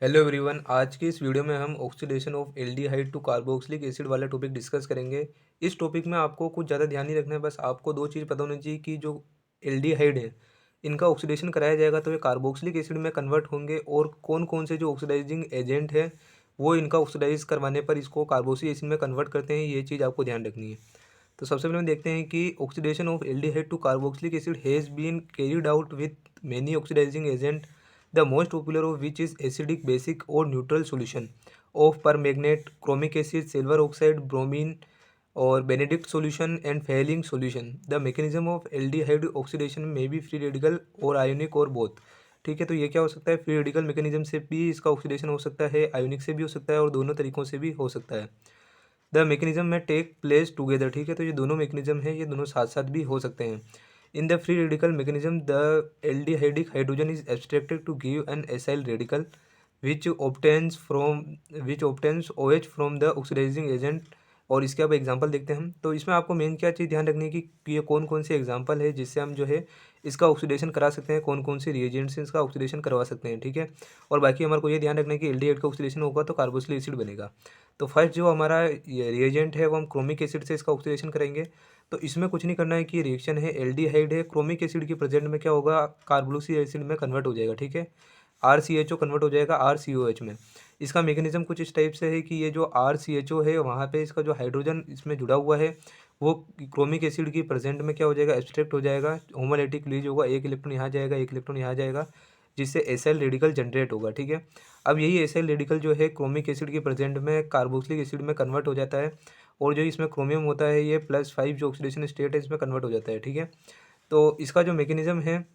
Hello everyone. आज की इस वीडियो में हम oxidation of aldehyde to carboxylic acid वाला टॉपिक डिस्कस करेंगे। इस टॉपिक में आपको कुछ ज़्यादा ध्यान नहीं रखना है, बस आपको दो चीज़ पता होनी चाहिए कि जो एल्डिहाइड है इनका ऑक्सीडेशन कराया जाएगा तो ये कार्बोक्सिलिक एसिड में कन्वर्ट होंगे, और कौन कौन से जो ऑक्सीडाइजिंग एजेंट है वो इनका ऑक्सीडाइज करवाने पर इसको कार्बोक्सिलिक एसिड में कन्वर्ट करते हैं। ये चीज़ आपको ध्यान रखनी है। तो सबसे पहले हम देखते हैं कि oxidation of aldehyde to carboxylic acid has been carried out with many oxidising agent, the most popular of which is acidic, basic or neutral solution of permanganate, chromic acid, silver oxide, bromine और Benedict solution and Fehling solution. The mechanism of aldehyde oxidation may be free radical और ionic और both। ठीक है, तो ये क्या हो सकता है, फ्री रेडिकल मैकेनिज्म से भी इसका ऑक्सीडेशन हो सकता है, आयोनिक से भी हो सकता है और दोनों तरीकों से भी हो सकता है। द मैकेनिज्म में टेक प्लेस टुगेदर। ठीक है, तो ये दोनों मैकेनिज्म है, ये दोनों साथ साथ भी हो सकते हैं। In the free radical mechanism the aldehydic hydrogen is abstracted to give an acyl radical which obtains from which obtains OH from the oxidizing agent। और इसके अब एग्जांपल देखते हैं हम। तो इसमें आपको मेन क्या चीज़ ध्यान रखनी है कि ये कौन कौन से एग्जांपल है जिससे हम जो है इसका ऑक्सीडेशन करा सकते हैं, कौन कौन से रिएजेंट से इसका ऑक्सीडेशन करवा सकते हैं। ठीक है, और बाकी हमारे को ये ध्यान रखना है कि एल्डिहाइड का ऑक्सीडेशन होगा तो कार्बोक्सिलिक एसिड बनेगा। तो फर्स्ट जो हमारा ये रिएजेंट है वो हम क्रोमिक एसिड से इसका ऑक्सीडेशन करेंगे। तो इसमें कुछ नहीं करना है कि रिएक्शन है, एल्डिहाइड है, क्रोमिक एसिड के प्रेजेंट में क्या होगा, कार्बोक्सिलिक एसिड में कन्वर्ट हो जाएगा। ठीक है, RCHO कन्वर्ट हो जाएगा RCOH में। इसका मैकेनिज्म कुछ इस टाइप से है कि ये जो RCHO है वहाँ पे इसका जो हाइड्रोजन इसमें जुड़ा हुआ है वो क्रोमिक एसिड की प्रेजेंट में क्या हो जाएगा, एब्स्ट्रैक्ट हो जाएगा, होमोलैटिक रिलीज होगा, एक इलेक्ट्रॉन यहाँ जाएगा, एक इलेक्ट्रॉन यहाँ जाएगा, जिससे एसाइल रेडिकल जनरेट होगा। ठीक है, अब यही एसाइल रेडिकल जो है क्रोमिक एसिड के प्रेजेंट में कार्बोक्सिलिक एसिड में कन्वर्ट हो जाता है, और जो इसमें क्रोमियम होता है ये +5 जो ऑक्सीडेशन स्टेट है इसमें कन्वर्ट हो जाता है। ठीक है, तो इसका जो मैकेनिज्म है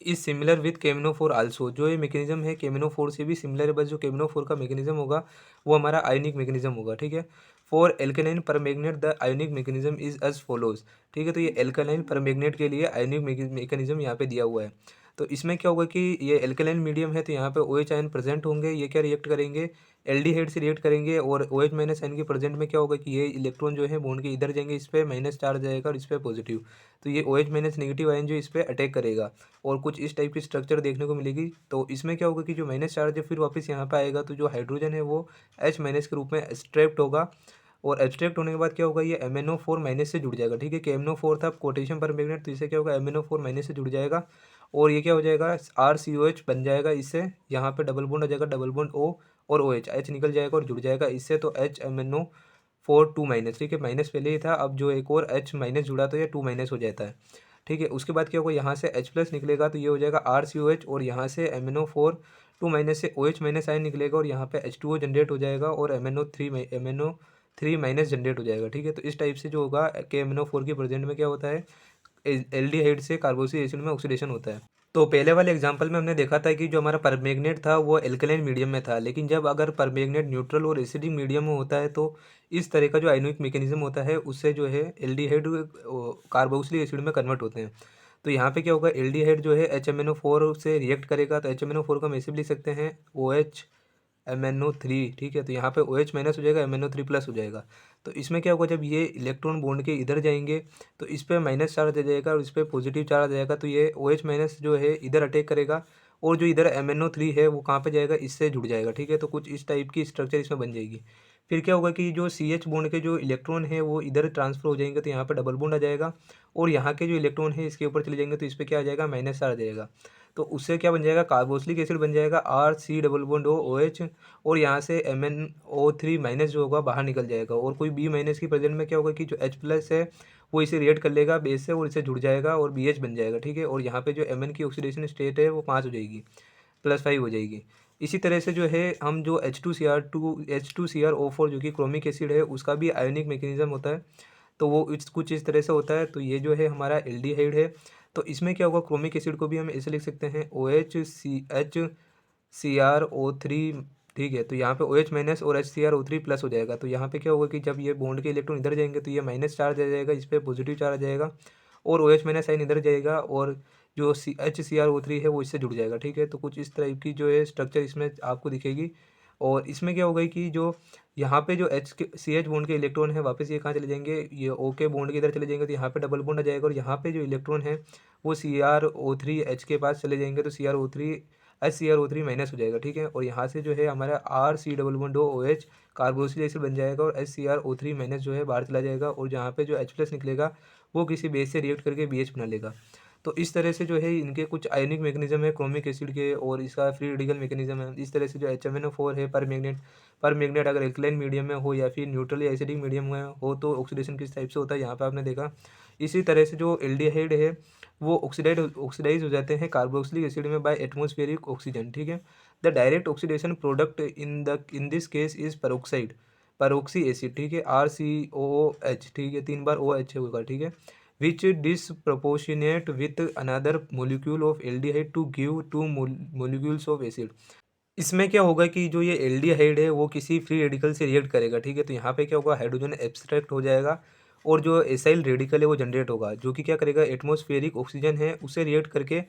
इज सिमिलर विथ केमिनोफोर आल्सो। जो ये मैकेनिज्म है केमिनोफोर से भी सिमिलर है, बस जो केमिनोफोर का मैकेनिज्म होगा वो हमारा आयोनिक मैकेनिज्म होगा। ठीक है, फॉर एल्केनाइन permanganate the ionic mechanism is as follows. ठीक है, तो ये एल्केनाइन परमैग्नेट के लिए आयोनिक मैकेनिज्म यहाँ पे दिया हुआ है। तो इसमें क्या होगा कि ये एल्केलाइन मीडियम है तो यहाँ पे OH आयन प्रेजेंट होंगे, ये क्या रिएक्ट करेंगे, एल्डिहाइड से रिएक्ट करेंगे, और OH माइनस आयन के प्रेजेंट में क्या होगा कि ये इलेक्ट्रॉन जो है बॉन्ड के इधर जाएंगे, इस पर माइनस चार्ज जाएगा और इस पर पॉजिटिव। तो ये OH माइनस नेगेटिव आयन जो इस पर अटैक करेगा और कुछ इस टाइप की स्ट्रक्चर देखने को मिलेगी। तो इसमें क्या होगा कि जो माइनस चार्ज है फिर वापस यहाँ पे आएगा, तो जो हाइड्रोजन है वो H माइनस के रूप में एक्सट्रैक्ट होगा, और एब्स्ट्रैक्ट होने के बाद क्या होगा, ये MnO4 माइनस से जुड़ जाएगा। ठीक है, KMnO4 था पोटेशियम पर मैग्नेट, तो इससे क्या होगा MnO4 माइनस से जुड़ जाएगा, और ये क्या हो जाएगा RCOH बन जाएगा। इससे यहाँ पे डबल बॉन्ड आ जाएगा, डबल बॉन्ड O और OH, H निकल जाएगा और जुड़ जाएगा इससे, तो HMnO4 2 माइनस। ठीक है, माइनस पहले ही था, अब जो एक और H माइनस जुड़ा तो ये 2 माइनस हो जाता है। ठीक है, उसके बाद क्या होगा, यहाँ से H प्लस निकलेगा तो ये हो जाएगा RCOH, और यहाँ से MnO4 2 माइनस से OH माइनस आयन निकलेगा और यहाँ पे H2O जनरेट हो जाएगा, और MnO3 माइनस जनरेट हो जाएगा। ठीक है, तो इस टाइप से जो होगा KMnO4 के प्रेजेंट में क्या होता है, एल्डिहाइड से कार्बोक्सिलिक एसिड में ऑक्सीडेशन होता है। तो पहले वाले एग्जांपल में हमने देखा था कि जो हमारा परमैंगनेट था वो एल्कलाइन मीडियम में था, लेकिन जब अगर परमैंगनेट न्यूट्रल और एसिडिक मीडियम में होता है तो इस तरह का जो आयनिक मैकेनिज्म होता है उससे जो है एल्डिहाइड कार्बोक्सिलिक एसिड में कन्वर्ट होते हैं। तो यहाँ पे क्या होगा, एल्डिहाइड जो है HMnO4 से रिएक्ट करेगा, तो HMnO4 को हम ऐसे भी लिख सकते हैं OH MnO3। ठीक है, तो यहाँ पे OH माइनस हो जाएगा, MnO3 प्लस हो जाएगा। तो इसमें क्या होगा, जब ये इलेक्ट्रॉन बॉन्ड के इधर जाएंगे तो इस पर माइनस चार्ज आ जाएगा और इस पर पॉजिटिव चार्ज आ जाएगा, तो ये OH माइनस जो है इधर अटैक करेगा, और जो इधर MnO3 है वो कहाँ पे जाएगा, इससे जुड़ जाएगा। ठीक है, तो कुछ इस टाइप की स्ट्रक्चर इसमें बन जाएगी। फिर क्या होगा कि जो CH बॉन्ड के जो इलेक्ट्रॉन है वो इधर ट्रांसफर हो जाएंगे, तो यहाँ पे डबल बॉन्ड आ जाएगा, और यहाँ के जो इलेक्ट्रॉन है इसके ऊपर चले जाएंगे तो इस पर क्या आ जाएगा, माइनस चार्ज आ जाएगा। तो उससे क्या बन जाएगा, कार्बोक्सिलिक एसिड बन जाएगा RC डबल बॉन्ड OH, और यहाँ से MnO3 माइनस जो होगा बाहर निकल जाएगा, और कोई B माइनस की प्रेजेंट में क्या होगा कि जो H प्लस है वो इसे रिएक्ट कर लेगा बेस से और इसे जुड़ जाएगा और BH बन जाएगा। ठीक है, और यहाँ पे जो Mn की ऑक्सीडेशन स्टेट है वो 5 हो जाएगी, +5 हो जाएगी। इसी तरह से जो है हम जो H2Cr2 H2Cr O4 जो कि क्रोमिक एसिड है उसका भी आयोनिक मैकेनिज्म होता है, तो वो कुछ इस तरह से होता है। तो ये जो है हमारा एल्डिहाइड है, तो इसमें क्या होगा, क्रोमिक एसिड को भी हम ऐसे लिख सकते हैं OHCHCrO3। ठीक है, तो यहाँ पे OH माइनस और HCrO3 प्लस हो जाएगा, तो यहाँ पे क्या होगा कि जब ये बॉन्ड के इलेक्ट्रॉन इधर जाएंगे तो ये माइनस चार्ज आ जाएगा, इस पर पॉजिटिव चार्ज आ जाएगा, और OH माइनस साइन इधर जाएगा, और जो HCrO3 है वो इससे जुड़ जाएगा। ठीक है, तो कुछ इस तरह की जो है स्ट्रक्चर इसमें आपको दिखेगी। और इसमें क्या होगा कि जो यहाँ पे जो CH बॉन्ड के इलेक्ट्रॉन है वापस ये कहाँ चले जाएंगे, ये O के बॉन्ड के इधर चले जाएंगे, तो यहाँ पे डबल बॉन्ड आ जाएगा, और यहाँ पे जो इलेक्ट्रॉन है वो CrO3 H के पास चले जाएंगे, तो CrO3 HCrO3 माइनस हो जाएगा, ठीक है। और यहाँ से जो है हमारा RC11OH कार्बोक्सिलिक एसिड बन जाएगा और HCrO3 माइनस जो है बाहर चला जाएगा और जहाँ पे जो H प्लस निकलेगा वो किसी बेस से रिएक्ट करके BH बना लेगा। तो इस तरह से जो है इनके कुछ आयनिक मैकेनिज्म है क्रोमिक एसिड के और इसका फ्री रेडिकल मैकेनिज्म है। इस तरह से जो HMnO4 है पर मैग्नेट अगर एल्कलाइन मीडियम में हो या फिर न्यूट्रल या एसिडिक मीडियम में हो तो ऑक्सीडेशन किस टाइप से होता है यहाँ पे आपने देखा। इसी तरह से जो एल्डिहाइड है वो ऑक्सीडाइज हो जाते हैं कार्बोक्सिलिक एसिड में बाय एटमॉस्फेरिक ऑक्सीजन, ठीक है। The direct oxidation product in this case is peroxide peroxy acid, ठीक है, RCOOH, ठीक है, 3 बार OH होगा, ठीक है, which disproportionate with another molecule of aldehyde to give two molecules of acid. इसमें क्या होगा कि जो ये एल्डिहाइड है वो किसी फ्री रेडिकल से रिएक्ट करेगा, ठीक है। तो यहाँ पे क्या होगा, हाइड्रोजन एब्स्ट्रैक्ट हो जाएगा और जो एसाइल रेडिकल है वो जनरेट होगा जो कि क्या करेगा, एटमॉस्फेरिक ऑक्सीजन है उसे रिएक्ट करके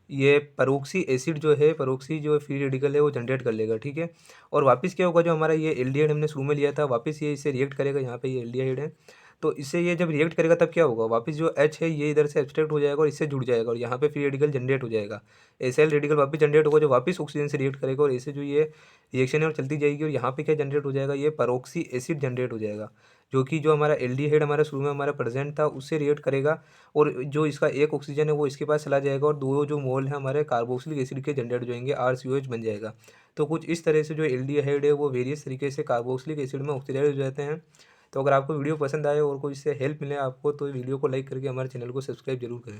ये पेरोक्सी एसिड जो है, पेरोक्सी जो फ्री रेडिकल है वो जनरेट कर लेगा, ठीक है। और वापस क्या होगा, जो हमारा ये एल्डिहाइड हमने शुरू में लिया था वापस ये इसे रिएक्ट करेगा, यहाँ पे ये एल्डिहाइड है तो इससे ये जब रिएक्ट करेगा तब क्या होगा, वापस जो H है ये इधर से एब्स्ट्रैक्ट हो जाएगा और इससे जुड़ जाएगा और यहाँ पे फ्री रेडिकल जनरेट हो जाएगा। एसाइल रेडिकल वापस जनरेट होगा जो वापस ऑक्सीजन से रिएक्ट करेगा और ऐसे जो ये रिएक्शन है और चलती जाएगी और यहाँ पे क्या जनरेट हो जाएगा, ये पेरोक्सी एसिड जनरेट हो जाएगा जो कि जो हमारा एल्डिहाइड हमारा शुरू में हमारा प्रेजेंट था उससे रिएक्ट करेगा और जो इसका एक ऑक्सीजन है वो इसके पास चला जाएगा और दो जो मोल है हमारे कार्बोक्सिलिक एसिड के जनरेट हो जाएंगे, RCOH बन जाएगा। तो कुछ इस तरह से जो एल्डिहाइड है वो वेरियस तरीके से कार्बोक्सिलिक एसिड में ऑक्सीडाइज हो जाते हैं। तो अगर आपको वीडियो पसंद आए और कोई इससे हेल्प मिले आपको तो वीडियो को लाइक करके हमारे चैनल को सब्सक्राइब जरूर करें।